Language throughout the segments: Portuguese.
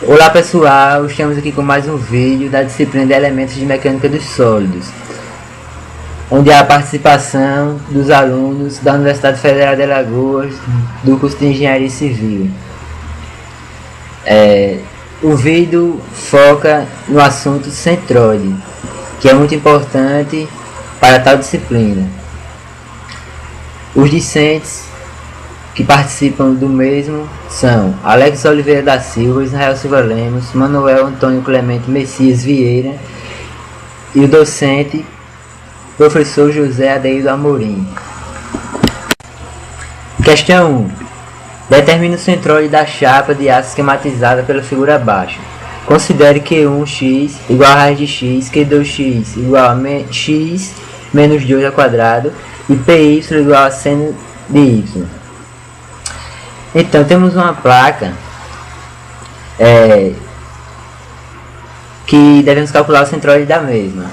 Olá pessoal, estamos aqui com mais um vídeo da disciplina de Elementos de Mecânica dos Sólidos, onde há a participação dos alunos da Universidade Federal de Alagoas do curso de Engenharia Civil. O vídeo foca no assunto centroide, que é muito importante para tal disciplina. Os discentes que participam do mesmo são Alex Oliveira da Silva, Israel Silva Lemos, Manuel Antônio Clemente Messias Vieira e o docente professor José Adeildo Amorim. Questão 1. Determine o centroide da chapa de aço esquematizada pela figura abaixo. Considere Q1x igual a raiz de x, Q2x igual a x menos 2 ao quadrado e PY igual a seno de y. Então, temos uma placa que devemos calcular o centroide da mesma.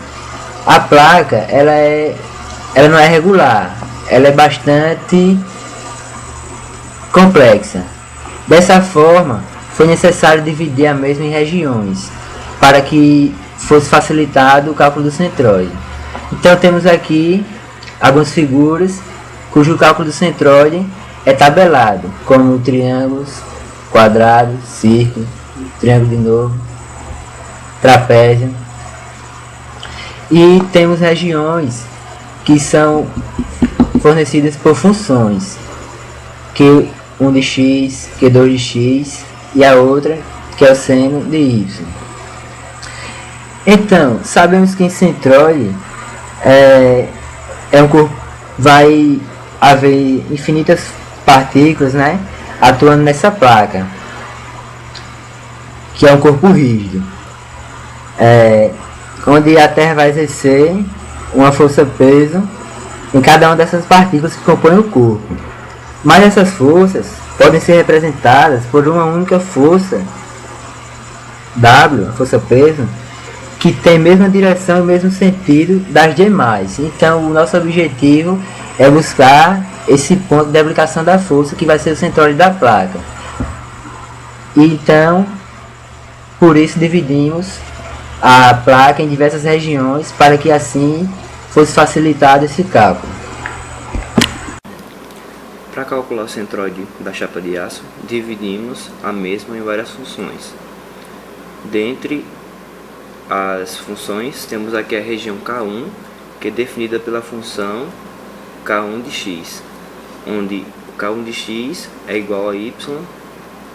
A placa, ela não é regular, ela é bastante complexa. Dessa forma, foi necessário dividir a mesma em regiões, para que fosse facilitado o cálculo do centroide. Então, temos aqui algumas figuras cujo cálculo do centroide é tabelado, como triângulos, quadrados, círculo, triângulo de novo, trapézio. E temos regiões que são fornecidas por funções, Q1 de x, Q2 de x e a outra que é o seno de y. Então, sabemos que em centroide vai haver infinitas partículas, atuando nessa placa, que é um corpo rígido, onde a Terra vai exercer uma força-peso em cada uma dessas partículas que compõem o corpo. Mas essas forças podem ser representadas por uma única força W, a força-peso, que tem a mesma direção e o mesmo sentido das demais. Então, o nosso objetivo é buscar esse ponto de aplicação da força, que vai ser o centroide da placa. Então, por isso dividimos a placa em diversas regiões, para que assim fosse facilitado esse cálculo. Para calcular o centroide da chapa de aço, dividimos a mesma em várias funções. Dentre as funções, temos aqui a região K1, que é definida pela função K1 de x, onde K1 de x é igual a y,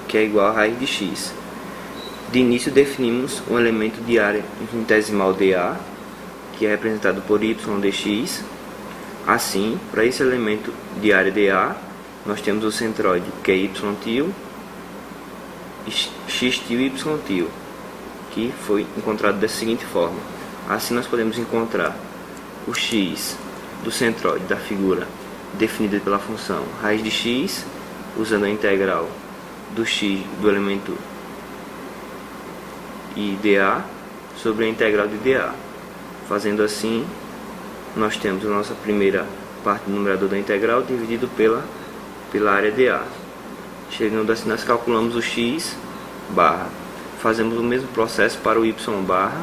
que é igual a raiz de x. De início definimos um elemento de área infinitesimal dA, que é representado por y dx. Assim, para esse elemento de área dA, nós temos o centroide, que é y til, x til e y til, que foi encontrado da seguinte forma. Assim nós podemos encontrar o x do centroide da figura definida pela função raiz de x, usando a integral do x do elemento i dA sobre a integral de dA. Fazendo assim, nós temos a nossa primeira parte do numerador da integral dividido pela área dA. Chegando assim, nós calculamos o x barra. Fazemos o mesmo processo para o y barra,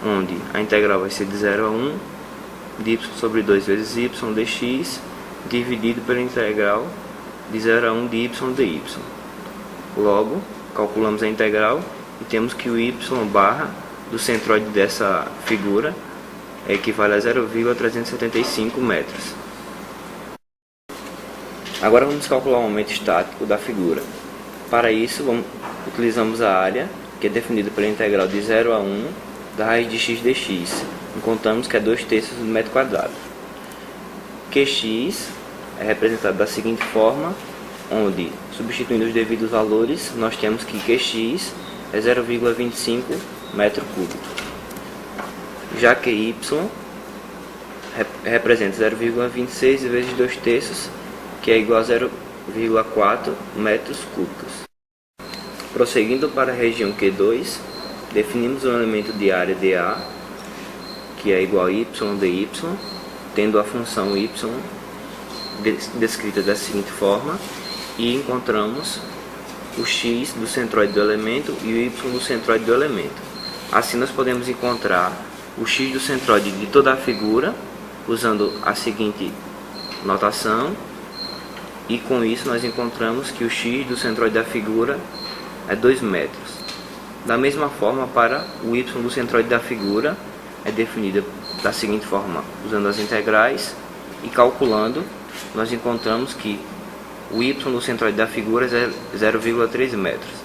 onde a integral vai ser de 0 a 1 de y sobre 2 vezes y dx, dividido pela integral de 0 a 1 de y dy. Logo, calculamos a integral e temos que o y barra do centroide dessa figura equivale a 0,375 metros. Agora vamos calcular o momento estático da figura. Para isso, utilizamos a área, que é definida pela integral de 0 a 1 da raiz de x dx. Encontramos que é 2/3 do metro quadrado. Qx é representado da seguinte forma, onde, substituindo os devidos valores, nós temos que Qx é 0,25 metro cúbico. Já que y representa 0,26 vezes 2/3, que é igual a 0,4 metros cúbicos. Prosseguindo para a região Q2, definimos um elemento de área dA, que é igual a y dy, tendo a função y descrita da seguinte forma, e encontramos o x do centroide do elemento e o y do centroide do elemento. Assim nós podemos encontrar o x do centroide de toda a figura usando a seguinte notação, e com isso nós encontramos que o x do centroide da figura é 2 metros. Da mesma forma, para o y do centroide da figura é definida da seguinte forma, usando as integrais e calculando, nós encontramos que o y do centroide da figura é 0,3 metros.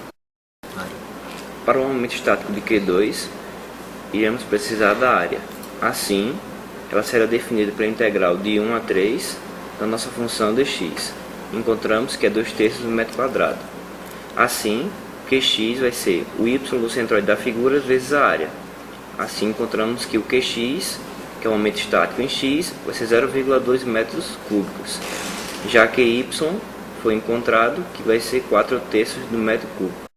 Para o momento estático de Q2, iremos precisar da área. Assim, ela será definida pela integral de 1 a 3 da nossa função dx. Encontramos que é 2/3 do metro quadrado. Assim, Qx vai ser o y do centroide da figura vezes a área. Assim, encontramos que o Qx, que é o momento estático em x, vai ser 0,2 metros cúbicos. Já que y foi encontrado, que vai ser 4/3 do metro cúbico.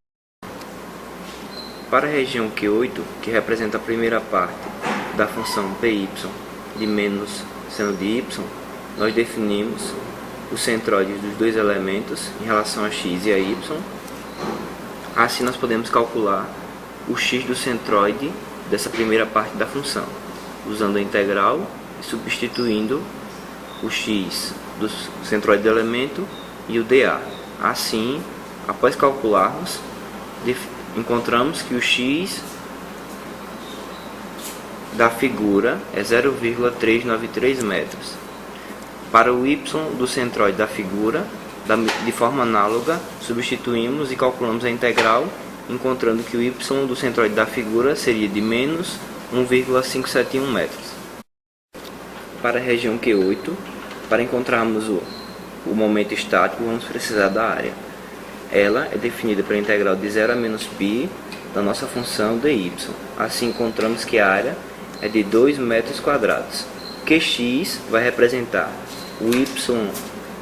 Para a região Q8, que representa a primeira parte da função py de menos seno de y, nós definimos os centroides dos dois elementos em relação a x e a y. Assim nós podemos calcular o x do centroide dessa primeira parte da função, usando a integral e substituindo o x do centroide do elemento e o dA. Assim, após calcularmos, encontramos que o x da figura é 0,393 metros. Para o y do centroide da figura, de forma análoga, substituímos e calculamos a integral, encontrando que o y do centroide da figura seria de menos 1,571 metros. Para a região Q8, para encontrarmos o momento estático, vamos precisar da área. Ela é definida pela integral de 0 a menos π da nossa função dy. Assim encontramos que a área é de 2 metros quadrados. Qx vai representar o y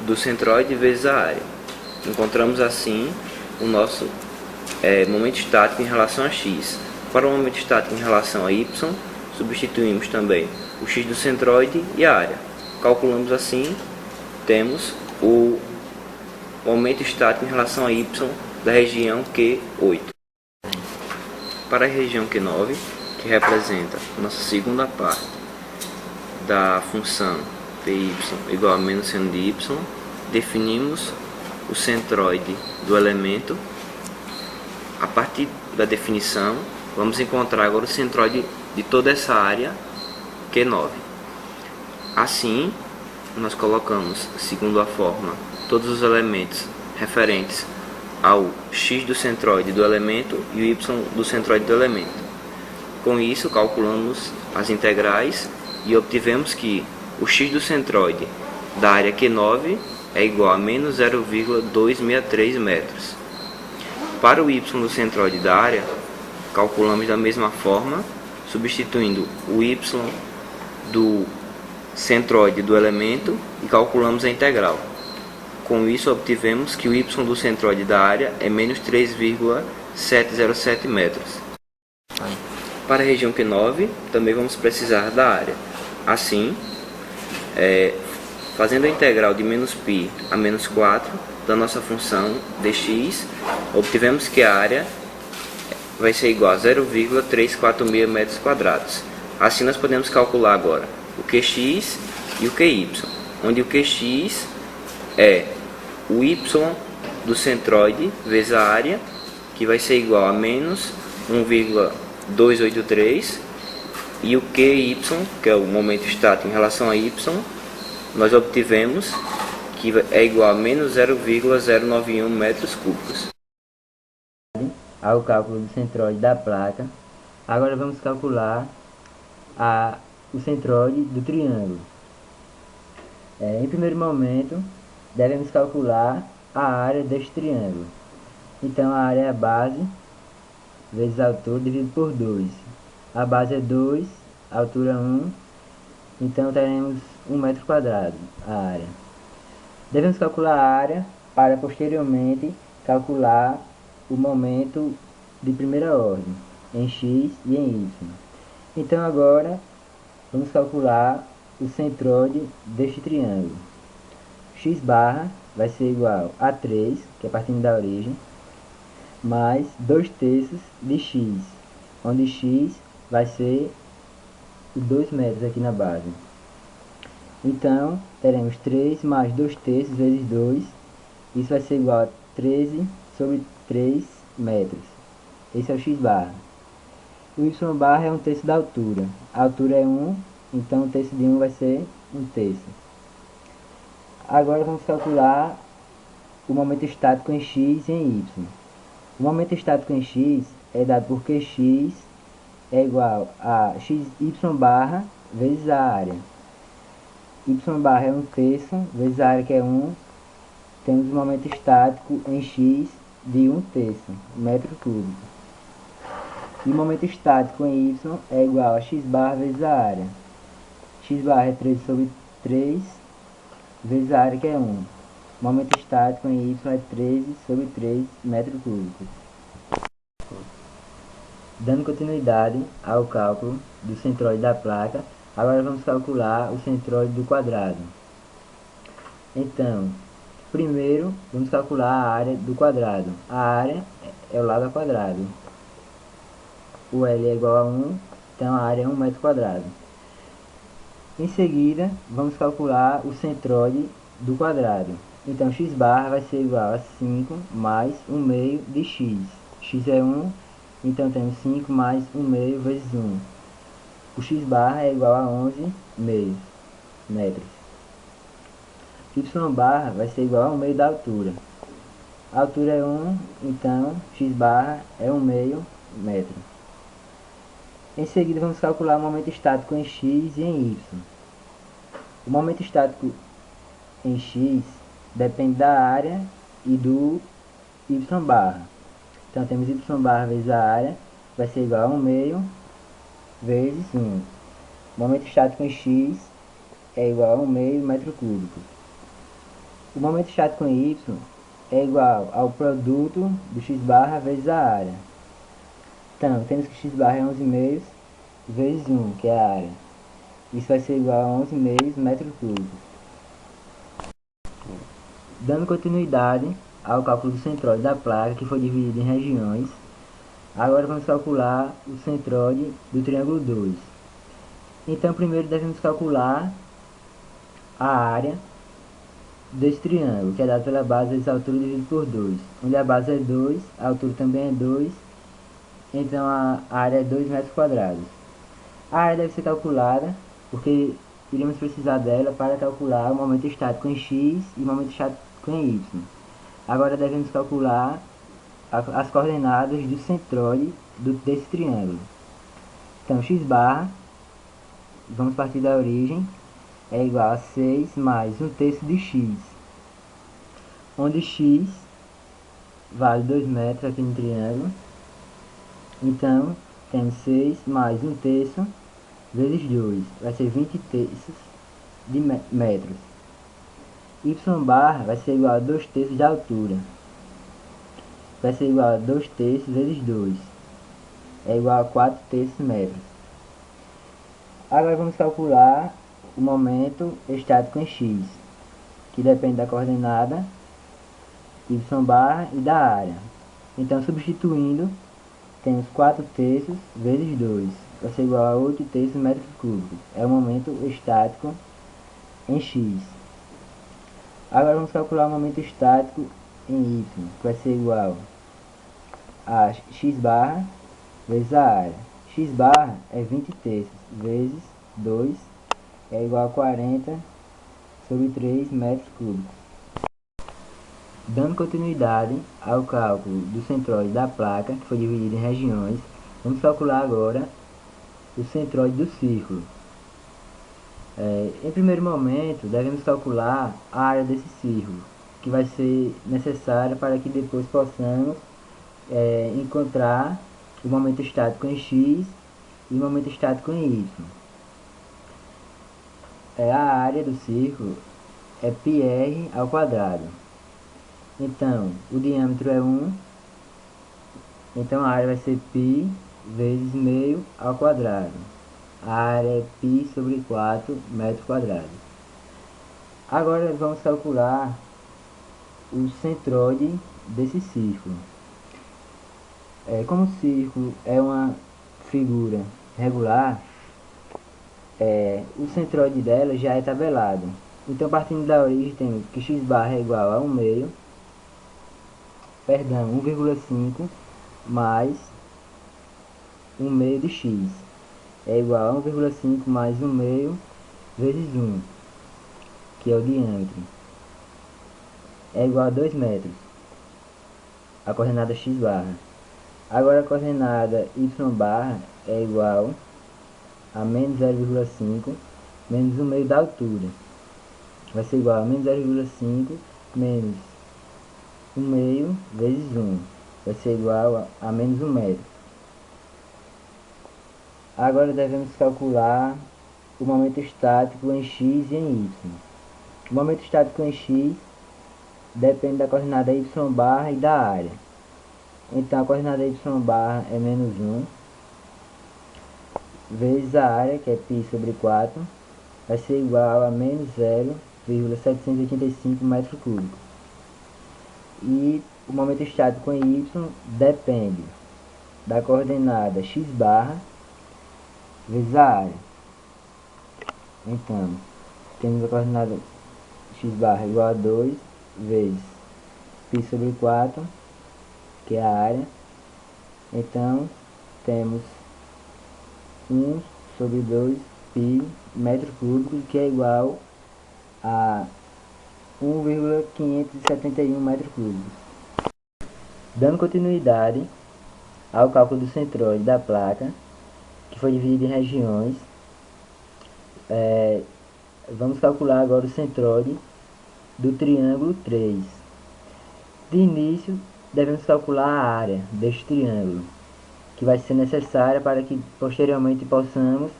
do centroide vezes a área. Encontramos assim o nosso momento estático em relação a x. Para o momento estático em relação a y, substituímos também o x do centroide e a área. Calculamos assim, temos o momento estático em relação a y da região Q8. Para a região Q9, que representa a nossa segunda parte da função py igual a menos seno de y, definimos o centroide do elemento. A partir da definição, vamos encontrar agora o centroide de toda essa área Q9. Assim, nós colocamos, segundo a forma, todos os elementos referentes ao x do centroide do elemento e o y do centroide do elemento. Com isso, calculamos as integrais e obtivemos que o x do centroide da área Q9 é igual a menos 0,263 metros. Para o y do centroide da área, calculamos da mesma forma, substituindo o y do centroide do elemento e calculamos a integral. Com isso, obtivemos que o y do centroide da área é menos 3,707 metros. Para a região Q9, também vamos precisar da área. Assim, fazendo a integral de menos π a menos 4 da nossa função dx, obtivemos que a área vai ser igual a 0,346 metros quadrados. Assim nós podemos calcular agora o Qx e o Qy, onde o Qx é o y do centroide vezes a área, que vai ser igual a menos 1,283, e o Qy, que é o momento estático em relação a y, nós obtivemos que é igual a menos 0,091 metros cúbicos. Ao cálculo do centroide da placa, agora vamos calcular o centroide do triângulo. Em primeiro momento, devemos calcular a área deste triângulo. Então, a área é a base vezes a altura dividido por 2. A base é 2, a altura 1, então teremos 1 metro quadrado a área. Devemos calcular a área para posteriormente calcular o momento de primeira ordem, em x e em y. Então agora vamos calcular o centroide deste triângulo. X barra vai ser igual a 3, que é partindo da origem, mais 2/3 de x, onde x vai ser os 2 metros aqui na base. Então, teremos 3 mais 2/3 vezes 2, isso vai ser igual a 13 sobre 3 metros. Esse é o x barra. O y barra é 1/3 da altura. A altura é 1, então 1/3 de 1 vai ser 1/3. Agora vamos calcular o momento estático em x e em y. O momento estático em x é dado por Qx é igual a xy barra vezes a área. Y barra é 1/3 vezes a área que é 1. Temos o momento estático em x de 1/3 metro cúbico. E o momento estático em y é igual a x barra vezes a área. X barra é 13 sobre 3 vezes a área que é 1. O momento estático em y é 13 sobre 3 metros cúbicos. Dando continuidade ao cálculo do centroide da placa, agora vamos calcular o centroide do quadrado. Então, primeiro vamos calcular a área do quadrado. A área é o lado ao quadrado. O L é igual a 1, então a área é 1 metro quadrado. Em seguida, vamos calcular o centroide do quadrado. Então, x barra vai ser igual a 5 mais 1 meio de x. X é 1, então temos 5 mais 1 meio vezes 1. O x barra é igual a 11 meios metros. Y barra vai ser igual a 1 meio da altura. A altura é 1, então x barra é 1 meio metro. Em seguida, vamos calcular o momento estático em x e em y. O momento estático em x depende da área e do y barra. Então, temos y barra vezes a área, vai ser igual a 1 meio vezes 1. O momento estático em x é igual a 1 meio metro cúbico. O momento estático em y é igual ao produto do x barra vezes a área. Então, temos que x barra é 11 meios vezes 1, que é a área. Isso vai ser igual a 11 meios metros cúbicos. Dando continuidade ao cálculo do centroide da placa, que foi dividido em regiões, agora vamos calcular o centroide do triângulo 2. Então, primeiro devemos calcular a área desse triângulo, que é dado pela base vezes a altura dividido por 2. Onde a base é 2, a altura também é 2, então a área é 2 metros quadrados. A área deve ser calculada, porque iremos precisar dela para calcular o momento estático em x e o momento estático em y. Agora devemos calcular as coordenadas do centroide desse triângulo. Então, x barra, vamos partir da origem, é igual a 6 mais 1/3 de x, onde x vale 2 metros aqui no triângulo. Então, temos 6 mais 1/3 vezes 2, vai ser 20 terços de metros. Y barra vai ser igual a 2/3 da altura, vai ser igual a 2/3 vezes 2, é igual a 4/3 metros. Agora vamos calcular o momento estático em x, que depende da coordenada y barra e da área. Então, substituindo, temos 4/3 vezes 2, vai ser igual a 8/3 metros cúbicos. É o momento estático em x. Agora vamos calcular o momento estático em y, que vai ser igual a x barra vezes a área. X barra é 20 terços vezes 2, é igual a 40 sobre 3 metros cúbicos. Dando continuidade ao cálculo do centroide da placa, que foi dividido em regiões, vamos calcular agora o centroide do círculo. Em primeiro momento, devemos calcular a área desse círculo, que vai ser necessária para que depois possamos encontrar o momento estático em x e o momento estático em y. A área do círculo é πr ao quadrado. Então, o diâmetro é 1, então a área vai ser π vezes meio ao quadrado. A área é π sobre 4 metros quadrados. Agora vamos calcular o centroide desse círculo. Como o círculo é uma figura regular, o centroide dela já é tabelado. Então, partindo da origem, temos que x barra é igual a 1 meio, perdão, 1,5 mais 1 meio de x é igual a 1,5 mais 1 meio vezes 1, que é o diâmetro, é igual a 2 metros, a coordenada x barra. Agora a coordenada y barra é igual a menos 0,5 menos 1 meio da altura. Vai ser igual a menos 0,5 menos 1 meio vezes 1. Vai ser igual a menos 1 metro. Agora devemos calcular o momento estático em x e em y. O momento estático em x depende da coordenada y barra e da área. Então a coordenada y barra é menos 1 vezes a área, que é π sobre 4, vai ser igual a menos 0,785 metros cúbicos. E o momento estático em y depende da coordenada x barra vezes a área. Então, temos a coordenada x barra igual a 2 vezes π sobre 4, que é a área. Então, temos 1 sobre 2 π metro cúbico, que é igual a 1,571 metros cúbicos. Dando continuidade ao cálculo do centroide da placa, que foi dividido em regiões, vamos calcular agora o centroide do triângulo 3. De início, devemos calcular a área deste triângulo, que vai ser necessária para que posteriormente possamos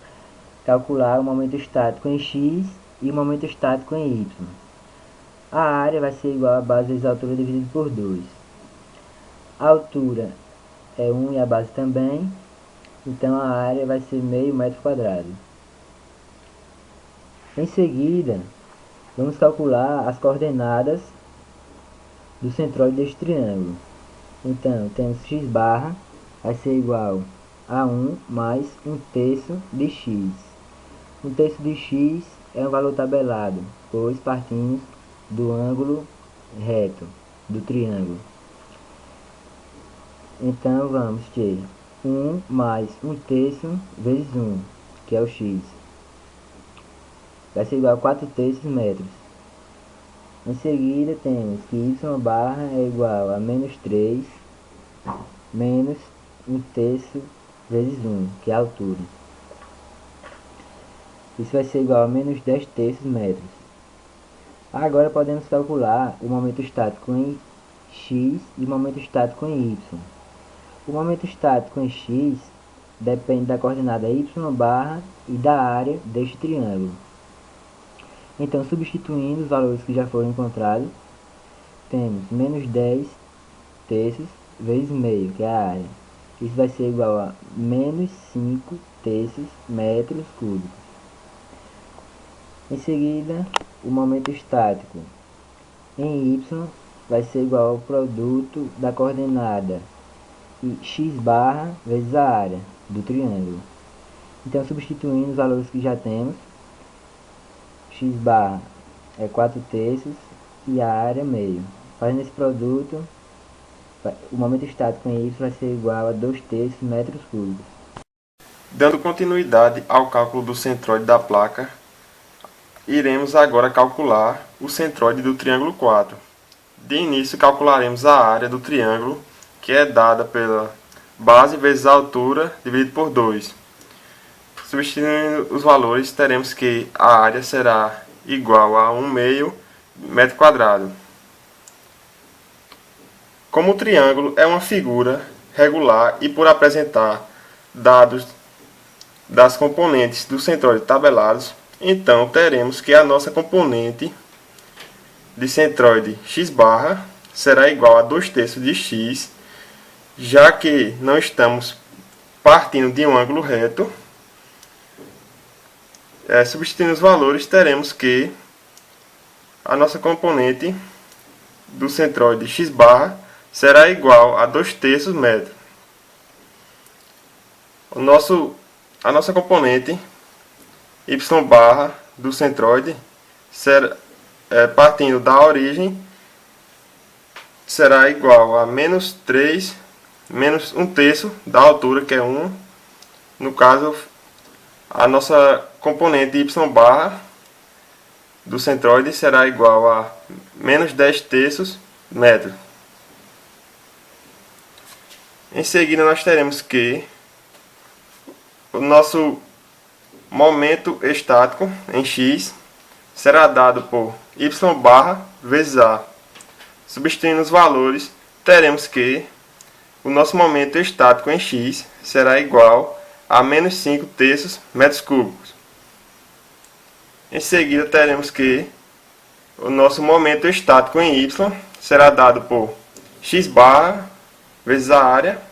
calcular o momento estático em x e o momento estático em y. A área vai ser igual a base vezes a altura dividido por 2. A altura é 1 e a base também, então a área vai ser meio metro quadrado. Em seguida, vamos calcular as coordenadas do centroide deste triângulo. Então, temos x barra vai ser igual a 1 mais 1/3 de x. 1/3 de x é um valor tabelado, pois partimos do ângulo reto do triângulo. Então, vamos ter 1 mais 1/3 vezes 1, que é o x. Vai ser igual a 4/3 metros. Em seguida, temos que y barra é igual a menos 3 menos 1/3 vezes 1, que é a altura. Isso vai ser igual a menos 10/3 metros. Agora podemos calcular o momento estático em x e o momento estático em y. O momento estático em x depende da coordenada y barra e da área deste triângulo. Então, substituindo os valores que já foram encontrados, temos menos 10/3 vezes meio, que é a área. Isso vai ser igual a menos 5/3 metros cúbicos. Em seguida, o momento estático em y vai ser igual ao produto da coordenada x barra vezes a área do triângulo. Então, substituindo os valores que já temos, x barra é 4/3 e a área é meio. Fazendo esse produto, o momento estático em y vai ser igual a 2/3 metros cúbicos. Dando continuidade ao cálculo do centroide da placa, iremos agora calcular o centroide do triângulo 4. De início, calcularemos a área do triângulo, que é dada pela base vezes a altura dividido por 2. Substituindo os valores, teremos que a área será igual a 1 meio metro quadrado. Como o triângulo é uma figura regular e por apresentar dados das componentes do centroide tabelados, então teremos que a nossa componente de centroide x barra será igual a 2/3 de x, já que não estamos partindo de um ângulo reto. Substituindo os valores, teremos que a nossa componente do centroide x barra será igual a 2/3 metro. A nossa componente y barra do centroide, partindo da origem, será igual a menos 3 menos 1/3 da altura, que é 1. No caso, a nossa componente y barra do centroide será igual a menos 10/3 metros. Em seguida, nós teremos que o nosso momento estático em x será dado por y barra vezes a. Substituindo os valores, teremos que o nosso momento estático em x será igual a menos 5/3 metros cúbicos. Em seguida, teremos que o nosso momento estático em y será dado por x barra vezes a área,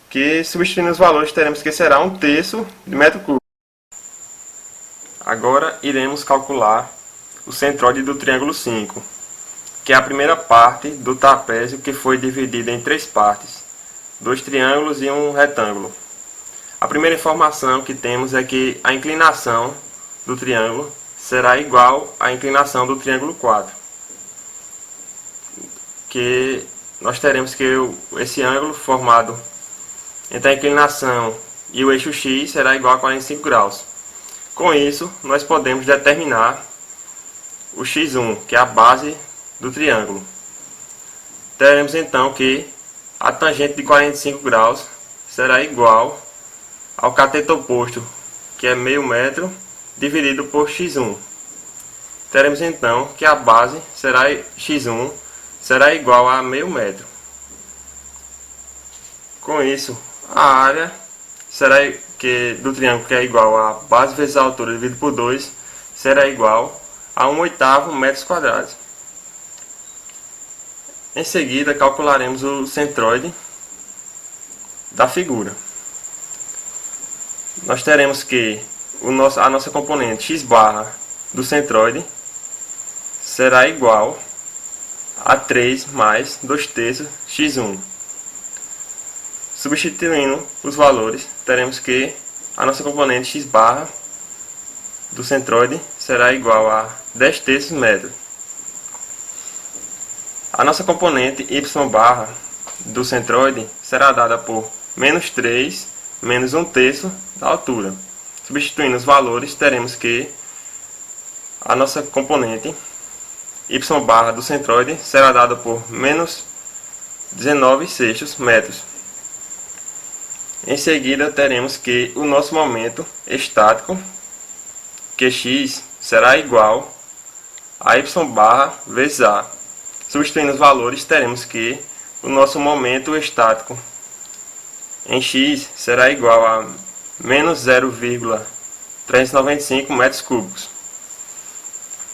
que substituindo os valores teremos que será 1/3 de metro cúbico. Agora iremos calcular o centroide do triângulo 5, que é a primeira parte do trapézio que foi dividida em 3 partes, 2 triângulos e um retângulo. A primeira informação que temos é que a inclinação do triângulo será igual à inclinação do triângulo 4, que nós teremos que esse ângulo formado entre a inclinação e o eixo x será igual a 45 graus. Com isso, nós podemos determinar o x1, que é a base do triângulo. Teremos então que a tangente de 45 graus será igual ao cateto oposto, que é meio metro, dividido por x1. Teremos então que a base será x1 será igual a meio metro. Com isso, a área do triângulo, que é igual a base vezes a altura dividido por 2, será igual a 1/8 metros quadrados. Em seguida, calcularemos o centroide da figura. Nós teremos que a nossa componente x barra do centroide será igual a 3 mais 2/3 x1. Substituindo os valores, teremos que a nossa componente x barra do centroide será igual a 10/3 metros. A nossa componente y barra do centroide será dada por menos 3 menos 1/3 da altura. Substituindo os valores, teremos que a nossa componente y barra do centroide será dada por menos 19/6 metros. Em seguida, teremos que o nosso momento estático, Qx, será igual a y barra vezes a. Substituindo os valores, teremos que o nosso momento estático em x será igual a menos 0,395 metros cúbicos.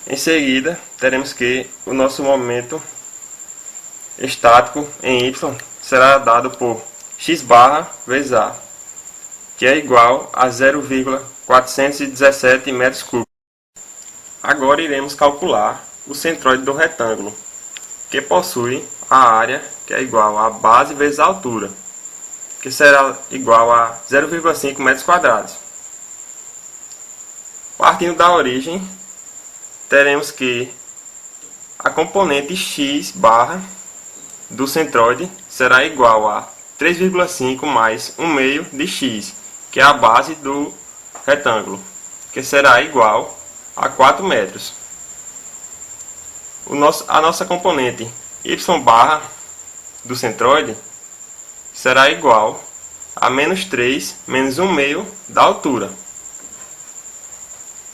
Em seguida, teremos que o nosso momento estático em y será dado por x barra vezes a, que é igual a 0,417 metros cúbicos. Agora iremos calcular o centroide do retângulo, que possui a área, que é igual a base vezes a altura, que será igual a 0,5 metros quadrados. Partindo da origem, teremos que a componente x barra do centroide será igual a 3,5 mais 1/2 de x, que é a base do retângulo, que será igual a 4 metros. A nossa componente y barra do centroide será igual a menos 3 menos 1/2 da altura,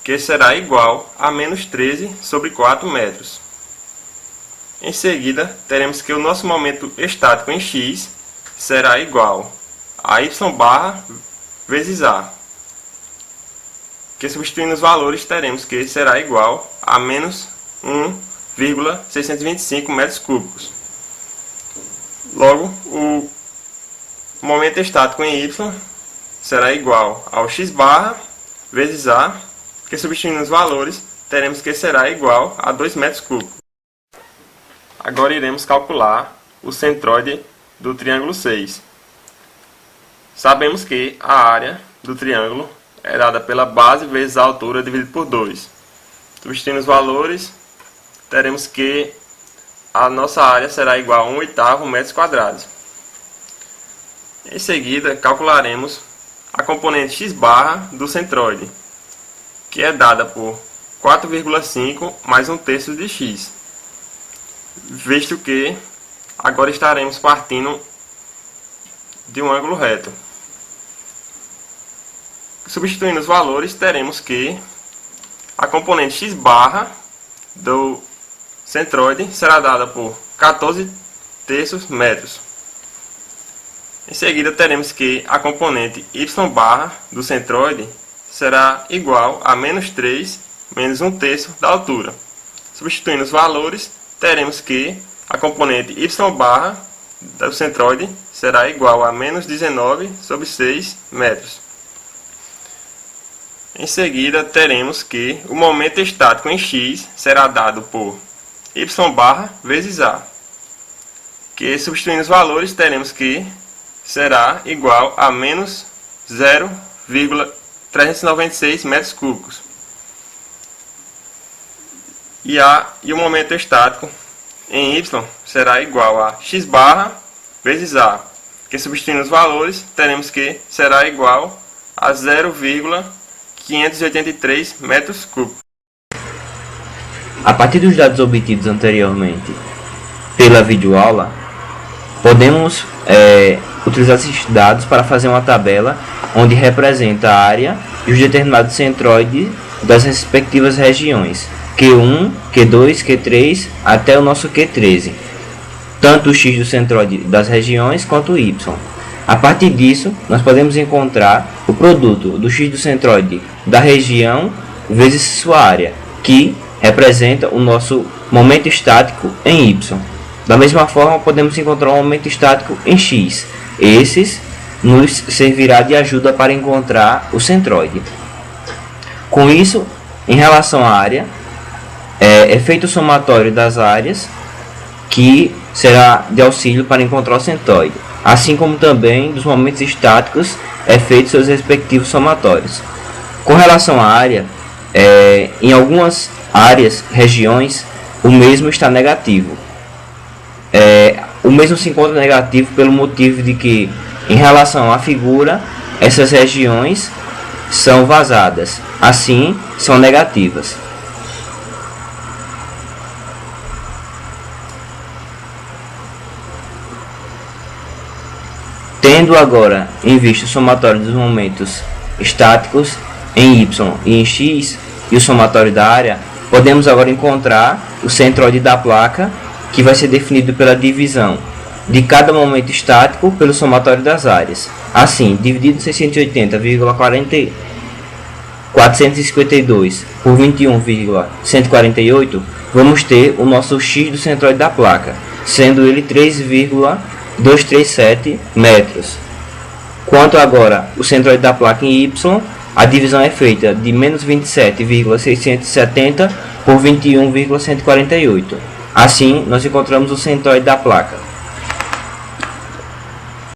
que será igual a menos 13 sobre 4 metros. Em seguida, teremos que o nosso momento estático em x será igual a y barra vezes a, que substituindo os valores teremos que será igual a menos 1,625 metros cúbicos. Logo, o momento estático em y será igual ao x barra vezes a, que substituindo os valores teremos que será igual a 2 metros cúbicos. Agora iremos calcular o centroide do triângulo 6. Sabemos que a área do triângulo é dada pela base vezes a altura dividido por 2. Substituindo os valores, teremos que a nossa área será igual a 1/8 metros quadrados. Em seguida, calcularemos a componente x barra do centroide, que é dada por 4,5 mais 1/3 de x, visto que agora estaremos partindo de um ângulo reto. Substituindo os valores, teremos que a componente x barra do centroide será dada por 14/3 metros. Em seguida, teremos que a componente y barra do centroide será igual a menos 3 menos 1/3 da altura. Substituindo os valores, teremos que a componente y barra do centroide será igual a menos 19/6 metros. Em seguida, teremos que o momento estático em x será dado por y barra vezes a, que substituindo os valores, teremos que será igual a menos 0,396 metros cúbicos. E o momento estático em y será igual a x barra vezes a, que substituindo os valores, teremos que será igual a 0,583 metros cúbicos. A partir dos dados obtidos anteriormente pela videoaula, podemos utilizar esses dados para fazer uma tabela onde representa a área e os determinados centroides das respectivas regiões Q1, Q2, Q3 até o nosso Q13, tanto o x do centroide das regiões quanto o y. A partir disso, nós podemos encontrar o produto do x do centroide da região vezes sua área, que representa o nosso momento estático em y. Da mesma forma, podemos encontrar um momento estático em x. Esses nos servirá de ajuda para encontrar o centroide. Com isso, em relação à área, é feito o somatório das áreas, que será de auxílio para encontrar o centroide, assim como também dos momentos estáticos é feito seus respectivos somatórios. Com relação à área, em algumas áreas, regiões, o mesmo está negativo. O mesmo se encontra negativo pelo motivo de que, em relação à figura, essas regiões são vazadas, assim são negativas. Tendo agora em vista o somatório dos momentos estáticos em y e em x e o somatório da área, podemos agora encontrar o centroide da placa, que vai ser definido pela divisão de cada momento estático pelo somatório das áreas. Assim, dividido 680,452 por 21,148, vamos ter o nosso x do centroide da placa, sendo ele 3,237 metros. Quanto agora o centroide da placa em y, a divisão é feita de menos 27,670 por 21,148. Assim, nós encontramos o centroide da placa.